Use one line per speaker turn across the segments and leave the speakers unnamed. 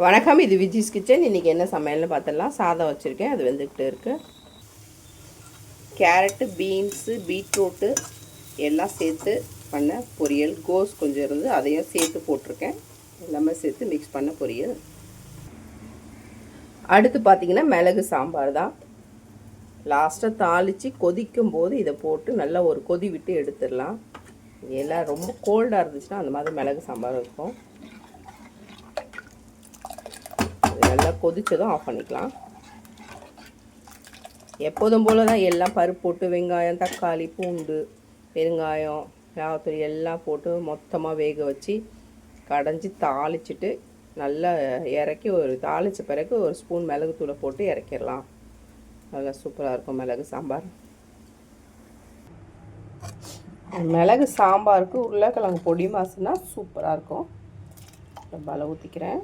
வணக்கம், இது விஜிஸ் கிச்சன். இன்றைக்கி என்ன சமையல்னு பார்த்துடலாம். சாதம் வச்சுருக்கேன், அது வெந்துக்கிட்டு இருக்குது. கேரட்டு, பீன்ஸு, பீட்ரூட்டு எல்லாம் சேர்த்து பண்ண பொரியல். கோஸ் கொஞ்சம் இருந்து அதையும் சேர்த்து போட்டிருக்கேன். எல்லாமே சேர்த்து மிக்ஸ் பண்ண பொரியல். அடுத்து பார்த்திங்கன்னா மிளகு சாம்பார் தான். லாஸ்ட்டாக தாளித்து கொதிக்கும் போது இதை போட்டு நல்லா ஒரு கொதி விட்டு எடுத்துடலாம். எல்லாம் ரொம்ப கோல்டாக இருந்துச்சுன்னா அந்த மாதிரி மிளகு சாம்பார் இருக்கும். நல்லா கொதிச்சதும் ஆஃப் பண்ணிக்கலாம். எப்போதும் போல் தான் எல்லாம் பருப்பு போட்டு வெங்காயம், தக்காளி, பூண்டு, பெருங்காயம், மிளகாத்தூள் எல்லாம் போட்டு மொத்தமாக வேக வச்சு கடைஞ்சி தாளிச்சிட்டு நல்லா இறக்கி ஒரு தாளித்த பிறகு ஒரு ஸ்பூன் மிளகுத்தூளை போட்டு இறக்கிடலாம். நல்லா சூப்பராக இருக்கும் மிளகு சாம்பார். மிளகு சாம்பாருக்கு உருளைக்கிழங்கு பொடி மாசுனா சூப்பராக இருக்கும். டப்பாவில் ஊற்றிக்கிறேன்.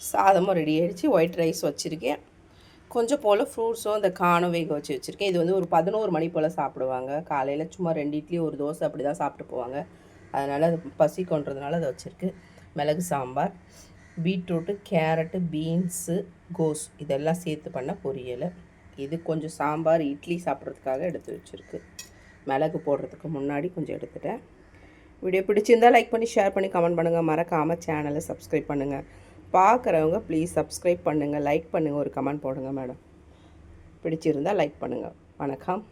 சாதமும் ரெடி ஆகிடுச்சு. ஒயிட் ரைஸ் வச்சுருக்கேன். கொஞ்சம் போல் ஃப்ரூட்ஸும் இந்த காணும் வேக வச்சு வச்சுருக்கேன். இது வந்து ஒரு 11 மணி போல் சாப்பிடுவாங்க. காலையில் சும்மா 2 இட்லி ஒரு தோசை அப்படி தான் சாப்பிட்டு போவாங்க. அதனால் அது பசி கொண்டதுனால அதை வச்சுருக்கு. மிளகு சாம்பார், பீட்ரூட்டு, கேரட்டு, பீன்ஸு, கோஸ் இதெல்லாம் சேர்த்து பண்ண பொரியல். இது கொஞ்சம் சாம்பார் இட்லி சாப்பிட்றதுக்காக எடுத்து வச்சுருக்கு. மிளகு போடுறதுக்கு முன்னாடி கொஞ்சம் எடுத்துட்டேன். வீடியோ பிடிச்சிருந்தால் லைக் பண்ணி, ஷேர் பண்ணி, கமெண்ட் பண்ணுங்கள். மறக்காமல் சேனலை சப்ஸ்கிரைப் பண்ணுங்கள். பார்க்குறவங்க ப்ளீஸ் சப்ஸ்கிரைப் பண்ணுங்கள், லைக் பண்ணுங்கள், ஒரு கமெண்ட் போடுங்க மேடம். பிடிச்சிருந்தால் லைக் பண்ணுங்கள். வணக்கம்.